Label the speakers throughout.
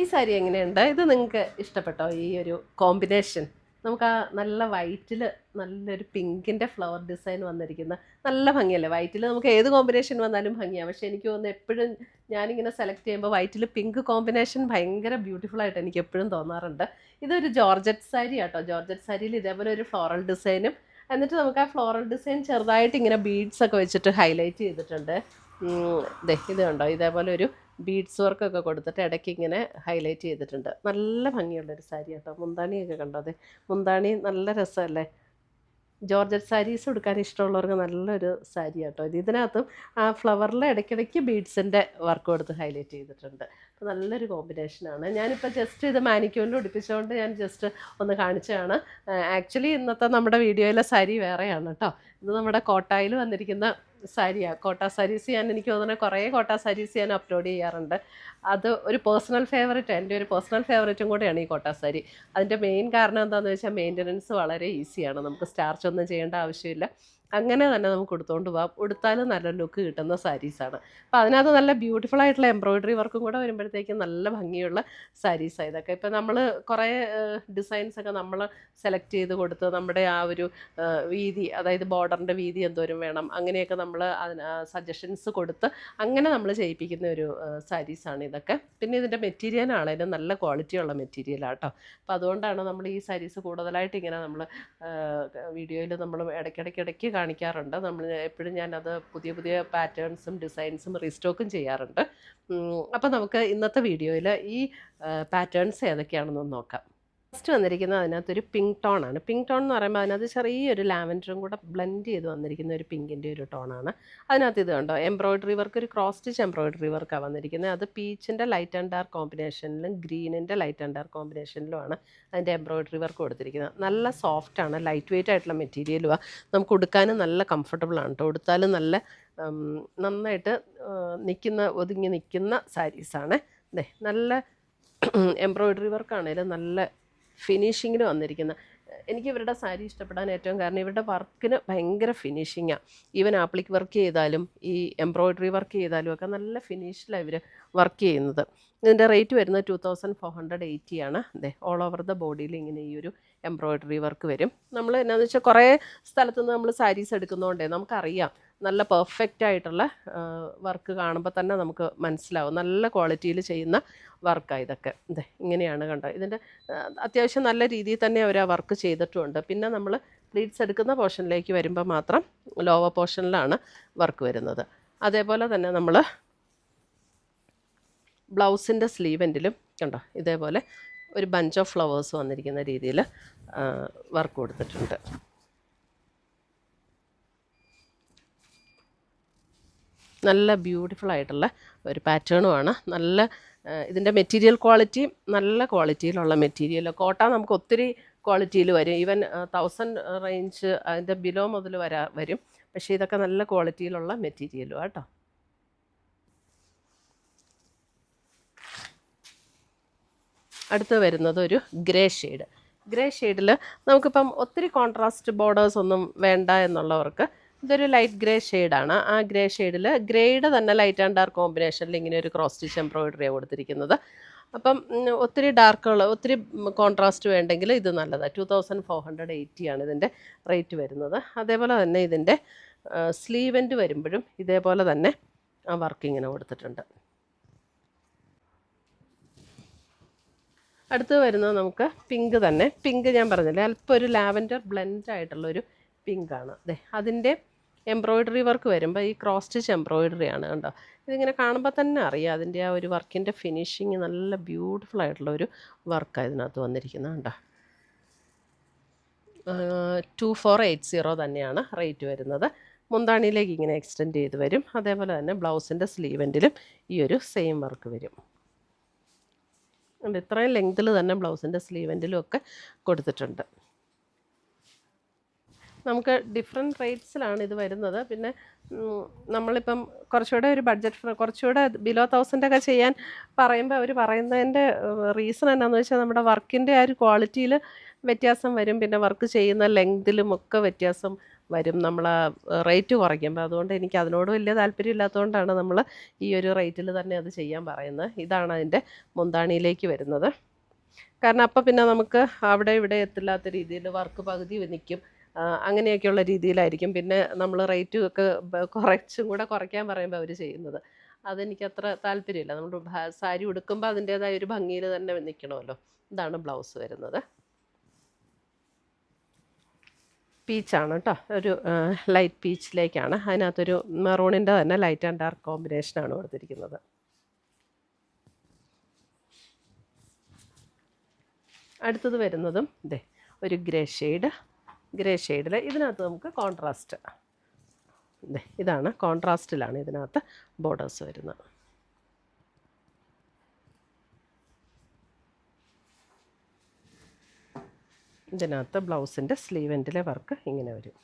Speaker 1: ഈ സാരി എങ്ങനെയുണ്ട്? ഇത് നിങ്ങൾക്ക് ഇഷ്ടപ്പെട്ടോ? ഈ ഒരു കോമ്പിനേഷൻ നമുക്ക് ആ നല്ല വൈറ്റിൽ നല്ലൊരു പിങ്കിൻ്റെ ഫ്ലവർ ഡിസൈൻ വന്നിരിക്കുന്ന നല്ല ഭംഗിയല്ലേ? വൈറ്റിൽ നമുക്ക് ഏത് കോമ്പിനേഷൻ വന്നാലും ഭംഗിയാണ്. പക്ഷേ എനിക്ക് തോന്നുന്നു എപ്പോഴും ഞാനിങ്ങനെ സെലക്ട് ചെയ്യുമ്പോൾ വൈറ്റിൽ പിങ്ക് കോമ്പിനേഷൻ ഭയങ്കര ബ്യൂട്ടിഫുൾ ആയിട്ട് എനിക്ക് എപ്പോഴും തോന്നാറുണ്ട്. ഇതൊരു ജോർജറ്റ് സാരി ആട്ടോ. ജോർജറ്റ് സാരിയിൽ ഇതേപോലെ ഒരു ഫ്ലോറൽ ഡിസൈനും എന്നിട്ട് നമുക്ക് ആ ഫ്ലോറൽ ഡിസൈൻ ചെറുതായിട്ട് ഇങ്ങനെ ബീഡ്സ് ഒക്കെ വെച്ചിട്ട് ഹൈലൈറ്റ് ചെയ്തിട്ടുണ്ട്. ഇത് കണ്ടോ, ഇതേപോലെ ഒരു ബീഡ്സ് വർക്കൊക്കെ കൊടുത്തിട്ട് ഇടയ്ക്ക് ഇങ്ങനെ ഹൈലൈറ്റ് ചെയ്തിട്ടുണ്ട്. നല്ല ഭംഗിയുള്ളൊരു സാരി കേട്ടോ. മുന്താണിയൊക്കെ കണ്ടോ? അതെ, മുന്താണി നല്ല രസമല്ലേ? ജോർജറ്റ് സാരീസ് എടുക്കാൻ ഇഷ്ടമുള്ളവർക്ക് നല്ലൊരു സാരി കേട്ടോ. ഇതിനകത്തും ആ ഫ്ലവറിൽ ഇടയ്ക്കിടയ്ക്ക് ബീഡ്സിൻ്റെ വർക്ക് കൊടുത്ത് ഹൈലൈറ്റ് ചെയ്തിട്ടുണ്ട്. അപ്പോൾ നല്ലൊരു കോമ്പിനേഷനാണ്. ഞാനിപ്പോൾ ജസ്റ്റ് ഇത് മാനിക്യൂറിൽ ഒടിപ്പിച്ചുകൊണ്ട് ഞാൻ ജസ്റ്റ് ഒന്ന് കാണിച്ചതാണ്. ആക്ച്വലി ഇന്നത്തെ നമ്മുടെ വീഡിയോയിലെ സാരി വേറെയാണ് കേട്ടോ. ഇത് നമ്മുടെ കോട്ടായിൽ വന്നിരിക്കുന്ന സാരിയാണ്. കോട്ട സാരീസ് എനിക്ക് തോന്നുന്നത് കുറേ കോട്ട സാരീസ് ഞാൻ അപ്ലോഡ് ചെയ്യാറുണ്ട്. അത് ഒരു പേഴ്സണൽ ഫേവറേറ്റ്, എൻ്റെ ഒരു പേഴ്സണൽ ഫേവറേറ്റും കൂടെയാണ് ഈ കോട്ട സാരി. അതിൻ്റെ മെയിൻ കാരണം എന്താണെന്ന് വെച്ചാൽ മെയിൻ്റനൻസ് വളരെ ഈസിയാണ്. നമുക്ക് സ്റ്റാർച്ച് ഒന്നും ചെയ്യേണ്ട ആവശ്യമില്ല. അങ്ങനെ തന്നെ നമുക്ക് ഉടുത്തുകൊണ്ട് പോകാം. ഉടുത്താലും നല്ല ലുക്ക് കിട്ടുന്ന സാരീസാണ്. അപ്പോൾ അതിനകത്ത് നല്ല ബ്യൂട്ടിഫുൾ ആയിട്ടുള്ള എംബ്രോയിഡറി വർക്കും കൂടെ വരുമ്പോഴത്തേക്കും നല്ല ഭംഗിയുള്ള സാരീസാണ് ഇതൊക്കെ. ഇപ്പോൾ നമ്മൾ കുറേ ഡിസൈൻസൊക്കെ നമ്മൾ സെലക്ട് ചെയ്ത് കൊടുത്ത് നമ്മുടെ ആ ഒരു വീതി, അതായത് ബോർഡറിൻ്റെ വീതി എന്തോരം വേണം, അങ്ങനെയൊക്കെ നമ്മൾ അതിന് സജഷൻസ് കൊടുത്ത് അങ്ങനെ നമ്മൾ ചെയ്യിപ്പിക്കുന്ന ഒരു സാരീസാണ് ഇതൊക്കെ. പിന്നെ ഇതിൻ്റെ മെറ്റീരിയലാണേലും നല്ല ക്വാളിറ്റിയുള്ള മെറ്റീരിയലാണ് കേട്ടോ. അപ്പോൾ അതുകൊണ്ടാണ് നമ്മൾ ഈ സാരീസ് കൂടുതലായിട്ട് ഇങ്ങനെ നമ്മൾ വീഡിയോയിൽ നമ്മൾ ഇടയ്ക്കിടയ്ക്ക് കാണിക്കാറുണ്ട്. നമ്മൾ എപ്പോഴും ഞാനത് പുതിയ പുതിയ പാറ്റേൺസും ഡിസൈൻസും റീസ്റ്റോക്കും ചെയ്യാറുണ്ട്. അപ്പോൾ നമുക്ക് ഇന്നത്തെ വീഡിയോയിൽ ഈ പാറ്റേൺസ് ഏതൊക്കെയാണെന്ന് നോക്കാം. ഫസ്റ്റ് വന്നിരിക്കുന്നത് അതിനകത്തൊരു പിങ്ക് ടോണാണ്. പിങ്ക് ടോൺ എന്ന് പറയുമ്പോൾ അതിനകത്ത് ചെറിയൊരു ലാവൻഡറും കൂടെ ബ്ലെൻഡ് ചെയ്ത് വന്നിരിക്കുന്ന ഒരു പിങ്കിൻ്റെ ഒരു ടോണാണ്. അതിനകത്ത് ഇത് കണ്ടോ, എംബ്രോയിഡറി വർക്ക്, ഒരു ക്രോസ് സ്റ്റിച്ച് എംബ്രോയിഡറി വർക്കാണ് വന്നിരിക്കുന്നത്. അത് പീച്ചിൻ്റെ ലൈറ്റ് ആൻഡ് ഡാർക്ക് കോമ്പിനേഷനിലും ഗ്രീനിൻ്റെ ലൈറ്റ് ആൻഡ് ഡാർക്ക് കോമ്പിനേഷനിലുമാണ് അതിൻ്റെ എംബ്രോയിഡറി വർക്ക് കൊടുത്തിരിക്കുന്നത്. നല്ല സോഫ്റ്റാണ്, ലൈറ്റ് വെയ്റ്റ് ആയിട്ടുള്ള മെറ്റീരിയലുമാണ്. നമുക്ക് ഉടുക്കാനും നല്ല കംഫർട്ടബിളാണ് കേട്ടോ. ഉടുത്താലും നല്ല നന്നായിട്ട് ഒതുങ്ങി നിൽക്കുന്ന സാരീസാണ്. നല്ല എംബ്രോയിഡറി വർക്കാണേലും നല്ല ഫിനിഷിങ്ങിൽ വന്നിരിക്കുന്ന. എനിക്ക് ഇവരുടെ സാരി ഇഷ്ടപ്പെടാൻ ഏറ്റവും കാരണം ഇവരുടെ വർക്കിന് ഭയങ്കര ഫിനിഷിങ്ങാണ്. ഈവൻ ആപ്ലിക് വർക്ക് ചെയ്താലും ഈ എംബ്രോയിഡറി വർക്ക് ചെയ്താലും ഒക്കെ നല്ല ഫിനിഷിലാണ് ഇവർ വർക്ക് ചെയ്യുന്നത്. ഇതിൻ്റെ റേറ്റ് വരുന്നത് 2480 ആണ്. അതെ, ഓൾ ഓവർ ദ ബോഡിയിൽ ഇങ്ങനെ ഈ ഒരു എംബ്രോയിഡറി വർക്ക് വരും. നമ്മൾ എന്നാന്ന് വെച്ചാൽ കുറേ സ്ഥലത്തുനിന്ന് നമ്മൾ സാരീസ് എടുക്കുന്നതുകൊണ്ടേ നമുക്കറിയാം നല്ല പെർഫെക്റ്റ് ആയിട്ടുള്ള വർക്ക് കാണുമ്പോൾ തന്നെ നമുക്ക് മനസ്സിലാവും നല്ല ക്വാളിറ്റിയിൽ ചെയ്യുന്ന വർക്കാണ് ഇതൊക്കെ. അതെ, ഇങ്ങനെയാണ് കണ്ടോ. ഇതിൻ്റെ അത്യാവശ്യം നല്ല രീതിയിൽ തന്നെ അവർ ആ വർക്ക് ചെയ്തിട്ടുമുണ്ട്. പിന്നെ നമ്മൾ പ്ലീറ്റ്സ് എടുക്കുന്ന പോർഷനിലേക്ക് വരുമ്പോൾ മാത്രം ലോവർ പോർഷനിലാണ് വർക്ക് വരുന്നത്. അതേപോലെ തന്നെ നമ്മൾ ബ്ലൗസിൻ്റെ സ്ലീവെൻറ്റിലും കണ്ടോ ഇതേപോലെ ഒരു ബഞ്ച് ഓഫ് ഫ്ലവേഴ്സ് വന്നിരിക്കുന്ന രീതിയിൽ വർക്ക് കൊടുത്തിട്ടുണ്ട്. നല്ല ബ്യൂട്ടിഫുൾ ആയിട്ടുള്ള ഒരു പാറ്റേണുമാണ്. നല്ല ഇതിൻ്റെ മെറ്റീരിയൽ ക്വാളിറ്റി നല്ല ക്വാളിറ്റിയിലുള്ള മെറ്റീരിയൽ. കോട്ട നമുക്ക് ഒത്തിരി ക്വാളിറ്റിയിൽ വരും. ഈവൻ 1000 റേഞ്ച് അതിൻ്റെ ബിലോ മുതൽ വരും. പക്ഷേ ഇതൊക്കെ നല്ല ക്വാളിറ്റിയിലുള്ള മെറ്റീരിയലും കേട്ടോ. അടുത്ത് വരുന്നത് ഒരു ഗ്രേ ഷെയ്ഡ്. ഗ്രേ ഷെയ്ഡിൽ നമുക്കിപ്പം ഒത്തിരി കോൺട്രാസ്റ്റ് ബോർഡേഴ്സ് ഒന്നും വേണ്ട എന്നുള്ളവർക്ക് ഇതൊരു ലൈറ്റ് ഗ്രേ ഷെയ്ഡാണ്. ആ ഗ്രേ ഷെയ്ഡിൽ ഗ്രേയുടെ തന്നെ ലൈറ്റ് ആൻഡ് ഡാർക്ക് കോമ്പിനേഷനിൽ ഇങ്ങനെ ഒരു ക്രോസ് സ്റ്റിച്ച് എംബ്രോയിഡറിയാണ് കൊടുത്തിരിക്കുന്നത്. അപ്പം ഒത്തിരി ഒത്തിരി കോൺട്രാസ്റ്റ് വേണ്ടെങ്കിൽ ഇത് നല്ലതാണ്. 2480 ആണ് ഇതിൻ്റെ റേറ്റ് വരുന്നത്. അതേപോലെ തന്നെ ഇതിൻ്റെ സ്ലീവെൻ്റ് വരുമ്പോഴും ഇതേപോലെ തന്നെ ആ വർക്ക് ഇങ്ങനെ കൊടുത്തിട്ടുണ്ട്. അടുത്ത് വരുന്നത് നമുക്ക് പിങ്ക് തന്നെ. പിങ്ക് ഞാൻ പറഞ്ഞില്ലേ, അല്പം ഒരു ലാവൻഡർ ബ്ലെൻഡ് ആയിട്ടുള്ളൊരു പിങ്കാണ്. അതെ, അതിൻ്റെ എംബ്രോയിഡറി വർക്ക് വരുമ്പോൾ ഈ ക്രോസ് സ്റ്റിച്ച് എംബ്രോയിഡറി ആണ് കണ്ടോ. ഇതിങ്ങനെ കാണുമ്പോൾ തന്നെ അറിയാം അതിൻ്റെ ആ ഒരു വർക്കിൻ്റെ ഫിനിഷിങ് നല്ല ബ്യൂട്ടിഫുൾ ആയിട്ടുള്ള ഒരു വർക്കാണ് ഇതിനകത്ത് വന്നിരിക്കുന്നത് കണ്ടോ. 2480 തന്നെയാണ് റേറ്റ് വരുന്നത്. മുന്താണിയിലേക്ക് ഇങ്ങനെ എക്സ്റ്റെൻഡ് ചെയ്ത് വരും. അതേപോലെ തന്നെ ബ്ലൗസിൻ്റെ സ്ലീവെൻറ്റിലും ഈ ഒരു സെയിം വർക്ക് വരും. ഇത്രയും ലെങ്തിൽ തന്നെ ബ്ലൗസിൻ്റെ സ്ലീവെൻറ്റിലും ഒക്കെ കൊടുത്തിട്ടുണ്ട്. നമുക്ക് ഡിഫറെൻറ്റ് റേറ്റ്സിലാണ് ഇത് വരുന്നത്. പിന്നെ നമ്മളിപ്പം കുറച്ചുകൂടെ ഒരു ബഡ്ജറ്റ് കുറച്ചുകൂടെ ബിലോ 1000 ചെയ്യാൻ പറയുമ്പോൾ അവർ പറയുന്നതിൻ്റെ റീസൺ എന്നാന്ന് വെച്ചാൽ നമ്മുടെ വർക്കിൻ്റെ ആ ഒരു ക്വാളിറ്റിയിൽ വ്യത്യാസം വരും. പിന്നെ വർക്ക് ചെയ്യുന്ന ലെങ്തിലും ഒക്കെ വ്യത്യാസം വരും നമ്മൾ റേറ്റ് കുറയ്ക്കുമ്പോൾ. അതുകൊണ്ട് എനിക്ക് അതിനോട് വലിയ താല്പര്യം ഇല്ലാത്തതുകൊണ്ടാണ് നമ്മൾ ഈ ഒരു റേറ്റിൽ തന്നെ അത് ചെയ്യാൻ പറയുന്നത്. ഇതാണ് അതിൻ്റെ മുന്താണിയിലേക്ക് വരുന്നത്. കാരണം അപ്പം പിന്നെ നമുക്ക് അവിടെ ഇവിടെ എത്തില്ലാത്ത രീതിയിൽ വർക്ക് പകുതി നിൽക്കും. അങ്ങനെയൊക്കെയുള്ള രീതിയിലായിരിക്കും. പിന്നെ നമ്മൾ റേറ്റും ഒക്കെ കുറച്ചും കൂടെ കുറയ്ക്കാൻ പറയുമ്പോൾ അവർ ചെയ്യുന്നത്. അതെനിക്കത്ര താല്പര്യമില്ല. നമ്മൾ സാരി ഉടുക്കുമ്പോൾ അതിൻ്റേതായ ഒരു ഭംഗിയിൽ തന്നെ നിൽക്കണമല്ലോ. ഇതാണ് ബ്ലൗസ് വരുന്നത്. പീച്ചാണ് കേട്ടോ, ഒരു ലൈറ്റ് പീച്ചിലേക്കാണ്. അതിനകത്തൊരു മെറൂണിൻ്റെ തന്നെ ലൈറ്റ് ആൻഡ് ഡാർക്ക് കോമ്പിനേഷനാണ് കൊടുത്തിരിക്കുന്നത്. അടുത്തത് വരുന്നതും ഇതേ ഒരു ഗ്രേ ഷെയ്ഡിൽ ഇതിനകത്ത് നമുക്ക് കോൺട്രാസ്റ്റ്, ഇതാണ് കോൺട്രാസ്റ്റിലാണ് ഇതിനകത്ത് ബോർഡേഴ്സ് വരുന്നത്. ഇതിനകത്ത് ബ്ലൗസിൻ്റെ സ്ലീവ് എൻഡിലെ വർക്ക് ഇങ്ങനെ വരും.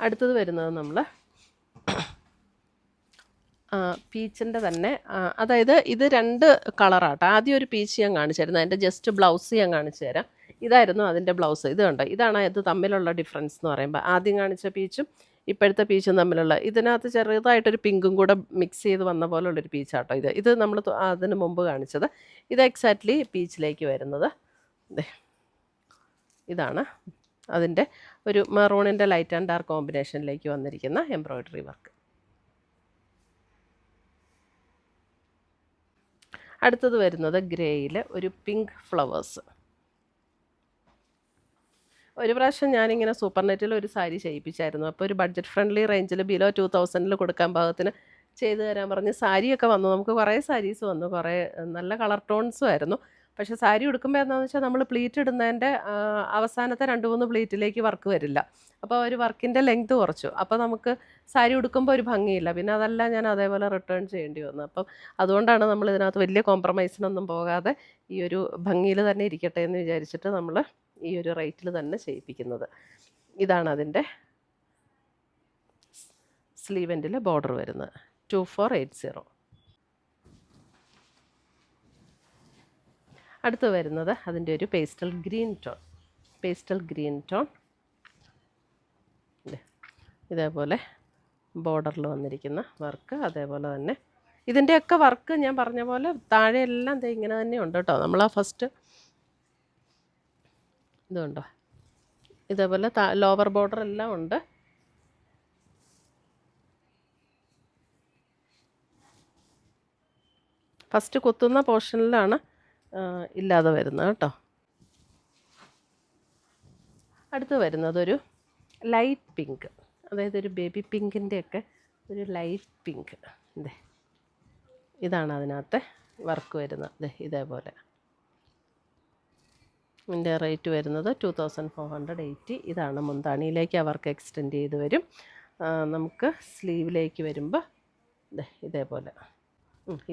Speaker 1: അടുത്തത് വരുന്നത് നമ്മൾ പീച്ചിൻ്റെ തന്നെ, അതായത് ഇത് 2 കളറാട്ടോ. ആദ്യം ഒരു പീച്ച് ഞാൻ കാണിച്ചു തരുന്നത്, അതിൻ്റെ ജസ്റ്റ് ബ്ലൗസ് ഞാൻ കാണിച്ചു തരാം. ഇതായിരുന്നു അതിൻ്റെ ബ്ലൗസ്. ഇത് കണ്ടോ, ഇതാണ് ഇത് തമ്മിലുള്ള ഡിഫറൻസ് എന്ന് പറയുമ്പോൾ. ആദ്യം കാണിച്ച പീച്ചും ഇപ്പോഴത്തെ പീച്ചും തമ്മിലുള്ള, ഇതിനകത്ത് ചെറുതായിട്ടൊരു പിങ്കും കൂടെ മിക്സ് ചെയ്ത് വന്ന പോലുള്ളൊരു പീച്ചാട്ടോ ഇത് നമ്മൾ അതിന് മുമ്പ് കാണിച്ചത്. ഇത് എക്സാക്ട്ലി പീച്ചിലേക്ക് വരുന്നത്. ഇതാണ് അതിൻ്റെ ഒരു മെറൂണിൻ്റെ ലൈറ്റ് ആൻഡ് ഡാർക്ക് കോമ്പിനേഷനിലേക്ക് വന്നിരിക്കുന്ന എംബ്രോയ്ഡറി വർക്ക്. അടുത്തത് വരുന്നത് ഗ്രേയിൽ ഒരു പിങ്ക് ഫ്ലവേഴ്സ്. ഒരു പ്രാവശ്യം ഞാനിങ്ങനെ സൂപ്പർ നെറ്റിൽ ഒരു സാരി ചെയ്യിപ്പിച്ചായിരുന്നു. അപ്പോൾ ഒരു ബഡ്ജറ്റ് ഫ്രണ്ട്ലി റേഞ്ചിൽ ബിലോ 2000 കൊടുക്കാൻ പാകത്തിന് ചെയ്തു തരാൻ പറഞ്ഞ് സാരിയൊക്കെ വന്നു. നമുക്ക് കുറേ സാരീസ് വന്നു, കുറേ നല്ല കളർ ടോൺസും ആയിരുന്നു. പക്ഷേ സാരി ഉടുക്കുമ്പോൾ എന്താണെന്ന് വെച്ചാൽ നമ്മൾ പ്ലീറ്റ് ഇടുന്നതിൻ്റെ അവസാനത്തെ 2-3 പ്ലീറ്റിലേക്ക് വർക്ക് വരില്ല. അപ്പോൾ ഒരു വർക്കിൻ്റെ ലെങ്ത് കുറച്ചു. അപ്പോൾ നമുക്ക് സാരി ഉടുക്കുമ്പോൾ ഒരു ഭംഗിയില്ല. പിന്നെ അതല്ല, ഞാൻ അതേപോലെ റിട്ടേൺ ചെയ്യേണ്ടി വന്നു. അപ്പം അതുകൊണ്ടാണ് നമ്മൾ ഇതിനകത്ത് വലിയ കോംപ്രമൈസിനൊന്നും പോകാതെ ഈ ഒരു ഭംഗിയിൽ തന്നെ ഇരിക്കട്ടെ എന്ന് വിചാരിച്ചിട്ട് നമ്മൾ ഈ ഒരു റേറ്റിൽ തന്നെ ചെയ്യിപ്പിക്കുന്നത്. ഇതാണ് അതിൻ്റെ സ്ലീവ് എൻഡിൽ ബോർഡർ വരുന്നത് 2480. അടുത്ത് വരുന്നത് അതിൻ്റെ ഒരു പേസ്റ്റൽ ഗ്രീൻ ടോൺ. ഇതേപോലെ ബോർഡറിൽ വന്നിരിക്കുന്ന വർക്ക്. അതേപോലെ തന്നെ ഇതിൻ്റെയൊക്കെ വർക്ക് ഞാൻ പറഞ്ഞ പോലെ താഴെയെല്ലാം ഇങ്ങനെ തന്നെ ഉണ്ട് കേട്ടോ. നമ്മൾ ഫസ്റ്റ് ഇതുണ്ടോ, ഇതേപോലെ ലോവർ ബോർഡർ എല്ലാം ഉണ്ട്. ഫസ്റ്റ് കുത്തുന്ന പോർഷനിലാണ് ഇല്ലാതെ വരുന്നത് കേട്ടോ. അടുത്ത് വരുന്നത് ഒരു ലൈറ്റ് പിങ്ക്, അതായത് ഒരു ബേബി പിങ്കിൻ്റെയൊക്കെ ഒരു ലൈറ്റ് പിങ്ക്. ഇതാണ് അതിനകത്തെ വർക്ക് വരുന്നത്. ഇതേപോലെ ഇതിൻ്റെ റേറ്റ് വരുന്നത് 2480. ഇതാണ് മുന്താണിയിലേക്ക് ആ വർക്ക് എക്സ്റ്റെൻഡ് ചെയ്ത് വരും. നമുക്ക് സ്ലീവിലേക്ക് വരുമ്പോൾ ഇതേപോലെ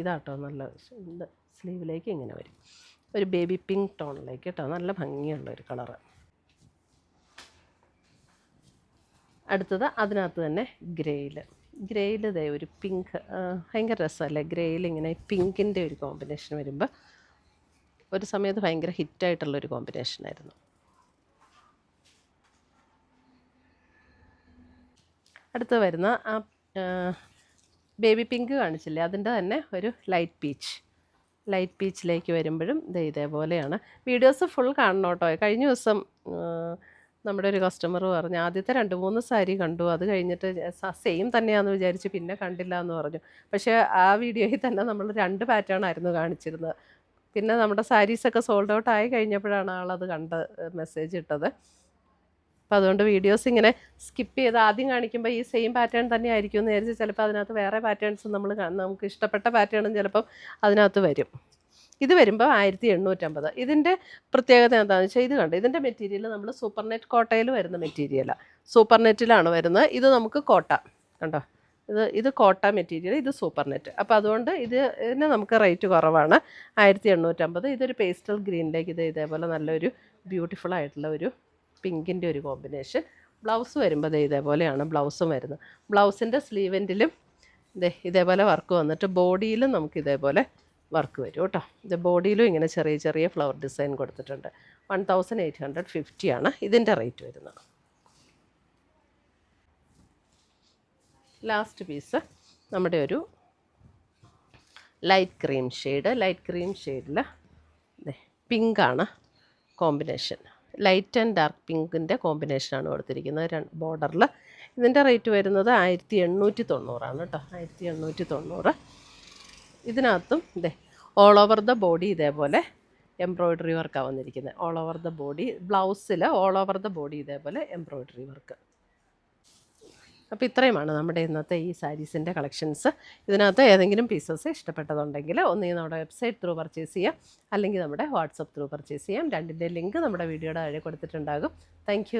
Speaker 1: ഇതാട്ടോ നല്ല സ്ലീവിലേക്ക് ഇങ്ങനെ വരും. ഒരു ബേബി പിങ്ക് ടോണിലേക്ക് കേട്ടോ, നല്ല ഭംഗിയുള്ളൊരു കളറ്. അടുത്തത് അതിനകത്ത് തന്നെ ഗ്രേയിൽ ഒരു പിങ്ക്, ഭയങ്കര രസമല്ലേ ഗ്രേയിൽ ഇങ്ങനെ പിങ്കിൻ്റെ ഒരു കോമ്പിനേഷൻ വരുമ്പോൾ. ഒരു സമയത്ത് ഭയങ്കര ഹിറ്റായിട്ടുള്ളൊരു കോമ്പിനേഷനായിരുന്നു. അടുത്ത് വരുന്ന ആ ബേബി പിങ്ക് കാണിച്ചില്ലേ, അതിൻ്റെ തന്നെ ഒരു ലൈറ്റ് പീച്ചിലേക്ക് വരുമ്പോഴും ഇതേപോലെയാണ്. വീഡിയോസ് ഫുൾ കാണണം കേട്ടോ. കഴിഞ്ഞ ദിവസം നമ്മുടെ ഒരു കസ്റ്റമർ പറഞ്ഞു ആദ്യത്തെ 2-3 സാരി കണ്ടു, അത് കഴിഞ്ഞിട്ട് സെയിം തന്നെയാണെന്ന് വിചാരിച്ച് പിന്നെ കണ്ടില്ല എന്ന് പറഞ്ഞു. പക്ഷേ ആ വീഡിയോയിൽ തന്നെ നമ്മൾ 2 പാറ്റേൺ ആയിരുന്നു കാണിച്ചിരുന്നത്. പിന്നെ നമ്മുടെ സാരീസൊക്കെ സോൾഡ് ഔട്ട് ആയി കഴിഞ്ഞപ്പോഴാണ് ആളത് മെസ്സേജ് ഇട്ടത്. അപ്പോൾ അതുകൊണ്ട് വീഡിയോസ് ഇങ്ങനെ സ്കിപ്പ് ചെയ്ത് ആദ്യം കാണിക്കുമ്പോൾ ഈ സെയിം പാറ്റേൺ തന്നെ ആയിരിക്കും എന്ന് വിചാരിച്ച് ചിലപ്പോൾ അതിനകത്ത് വേറെ പാറ്റേൺസ് നമുക്ക് ഇഷ്ടപ്പെട്ട പാറ്റേണും ചിലപ്പം അതിനകത്ത് വരും. ഇത് വരുമ്പോൾ 1850. ഇതിൻ്റെ പ്രത്യേകത എന്താണെന്ന് വെച്ചാൽ ഇത് കണ്ടോ, ഇതിൻ്റെ മെറ്റീരിയൽ നമ്മൾ സൂപ്പർ നെറ്റ് കോട്ടയിൽ വരുന്ന മെറ്റീരിയലാണ്. സൂപ്പർ നെറ്റിലാണ് വരുന്നത്. ഇത് നമുക്ക് കോട്ട കണ്ടോ, ഇത് കോട്ട മെറ്റീരിയൽ, ഇത് സൂപ്പർ നെറ്റ്. അപ്പോൾ അതുകൊണ്ട് ഇതിന് നമുക്ക് റേറ്റ് കുറവാണ്, 1850. ഇതൊരു പേസ്റ്റൽ ഗ്രീനിലേക്ക് ഇതേപോലെ നല്ലൊരു ബ്യൂട്ടിഫുൾ ആയിട്ടുള്ള ഒരു പിങ്കിൻ്റെ ഒരു കോമ്പിനേഷൻ. ബ്ലൗസ് വരുമ്പോൾ ഇതേപോലെയാണ് ബ്ലൗസും വരുന്നത്. ബ്ലൗസിൻ്റെ സ്ലീവെൻറ്റിലും ഇതേപോലെ വർക്ക് വന്നിട്ട് ബോഡിയിലും നമുക്ക് ഇതേപോലെ വർക്ക് വരും കേട്ടോ. ഇത് ബോഡിയിലും ഇങ്ങനെ ചെറിയ ചെറിയ ഫ്ലവർ ഡിസൈൻ കൊടുത്തിട്ടുണ്ട്. 1850 ആണ് ഇതിൻ്റെ റേറ്റ് വരുന്നത്. ലാസ്റ്റ് പീസ് നമ്മുടെ ഒരു ലൈറ്റ് ക്രീം ഷെയ്ഡിൽ പിങ്കാണ് കോമ്പിനേഷൻ. ലൈറ്റ് ആൻഡ് ഡാർക്ക് പിങ്കിൻ്റെ കോമ്പിനേഷനാണ് കൊടുത്തിരിക്കുന്നത് ബോർഡറിൽ. ഇതിൻ്റെ റേറ്റ് വരുന്നത് 1890 കേട്ടോ. 1890. ഇതിനകത്തും ഓൾ ഓവർ ദ ബോഡി ഇതേപോലെ എംബ്രോയ്ഡറി വർക്കാണ് വന്നിരിക്കുന്നത്. ഓൾ ഓവർ ദ ബോഡി ബ്ലൗസിൽ ഓൾ ഓവർ ദ ബോഡി ഇതേപോലെ എംബ്രോയ്ഡറി വർക്ക്. അപ്പോൾ ഇത്രയുമാണ് നമ്മുടെ ഇന്നത്തെ ഈ സാരീസിൻ്റെ കളക്ഷൻസ്. ഇതിനകത്ത് ഏതെങ്കിലും പീസസ് ഇഷ്ടപ്പെട്ടതുണ്ടെങ്കിൽ ഒന്നുകിൽ നമ്മുടെ വെബ്സൈറ്റ് ത്രൂ പർച്ചേസ് ചെയ്യാം, അല്ലെങ്കിൽ നമ്മുടെ വാട്സപ്പ് ത്രൂ പർച്ചേസ് ചെയ്യാം. രണ്ടിൻ്റെ ലിങ്ക് നമ്മുടെ വീഡിയോയുടെ താഴെ കൊടുത്തിട്ടുണ്ടാകും. താങ്ക്